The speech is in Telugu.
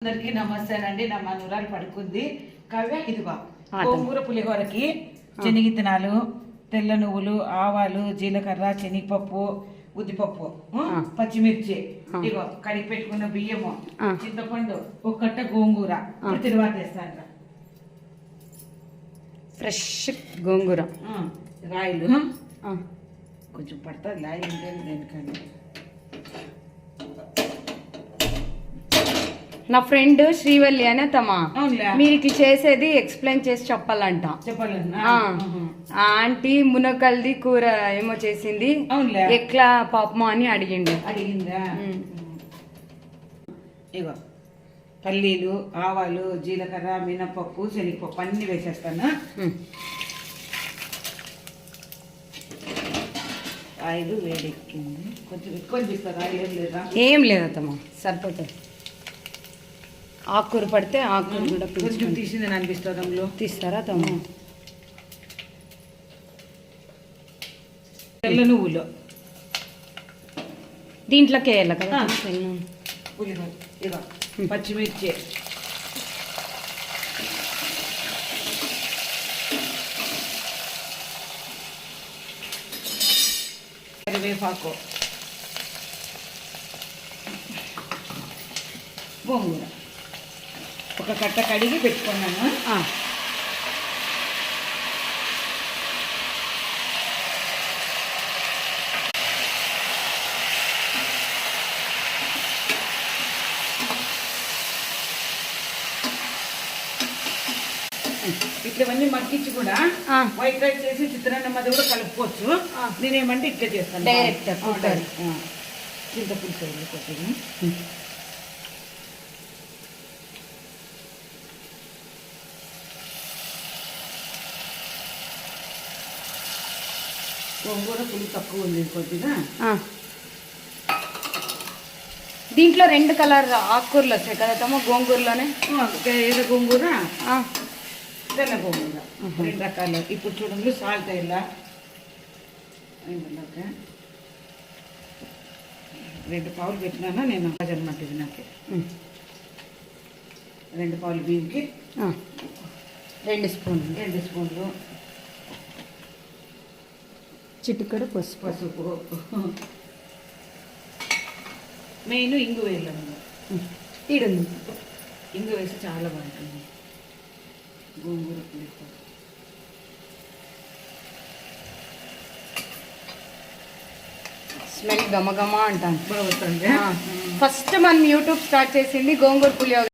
అందరికీ నమస్తేనండి. నా మనూరాలు పడుకుంది. కవ్య ఇదిగో గోంగూర పులిహోరకి శనగిత్తనాలు, తెల్ల నువ్వులు, ఆవాలు, జీలకర్ర, శనగపప్పు, ఉద్దిపప్పు, పచ్చిమిర్చి, ఇగో కడిగి పెట్టుకున్న బియ్యము, చింతపండు, ఒక కట్ట గోంగూర. తిరువాత వేస్తాను. ఫ్రెష్ గోంగూర, రాయిలు కొంచెం పడుతుంది. రాయిలు దేనికండి. నా ఫ్రెండ్ శ్రీవల్లి అనే తమా మీరు ఇట్లా చేసేది ఎక్స్ప్లెయిన్ చేసి చెప్పాలంట. ఆంటీ మునకల్ది కూర ఏమో చేసింది, ఎట్లా పాపమో అని అడిగిందా. ఇగో పల్లీలు, ఆవాలు, జీలకర్ర, మినపప్పు, శనగపప్పు అన్ని వేసేస్తాను. ఆయిల్ వేడెక్కింది. కొంచెం ఎక్కువ అనిపిస్తుంది. ఆయిల్ ఏం లేదా? ఏం లేదమ్మా, సరిపోతుంది. ఆకుకూర పడితే ఆకుకూర కూడా కొంచెం తీసిందని అనిపిస్తుంది. అందులో తీస్తారా తమ్ము? తెల్ల నువ్వులు దీంట్లోకి వేయాలి కదా. పచ్చిమిర్చి, కరివేపాకు, గోంగూర ఒక కట్ట కడిగి పెట్టుకున్నాను. ఇట్లవన్నీ మగ్గించి కూడా వైట్ రైస్ చేసి చిత్రాన్నం అది కూడా కలుపుకోవచ్చు. నేనేమంటే ఇట్లా చేస్తాను డైరెక్ట్. చింతపులుసు కొద్దిగా గోంగూర పులుసు తక్కువ ఉంది కొద్దిగా. దీంట్లో రెండు కలర్ ఆకుకూరలు వచ్చాయి కదా తమ్మ గోంగూరలోనే. ఏదో గోంగూర, తెల్ల గోంగూర, రెండు రకాలు. ఇప్పుడు చూడండి సాల్ట్ ఇలా 2 పావులు పెట్టినాను నేను. అనమాట ఇది నాకు 2 పావులు బియ్యంకి 2 స్పూన్లు చిటికెడు పసుపు. మెయిన్ ఇంగు వేయాలి. ఈడుంది. ఇంగు వేసి చాలా బాగుంటుంది గోంగూర పులుసు. స్మెల్ గమగమ అంటాను. బాగుంటుంది. ఫస్ట్ మనం యూట్యూబ్ స్టార్ట్ చేసింది గోంగూర పులిహోర.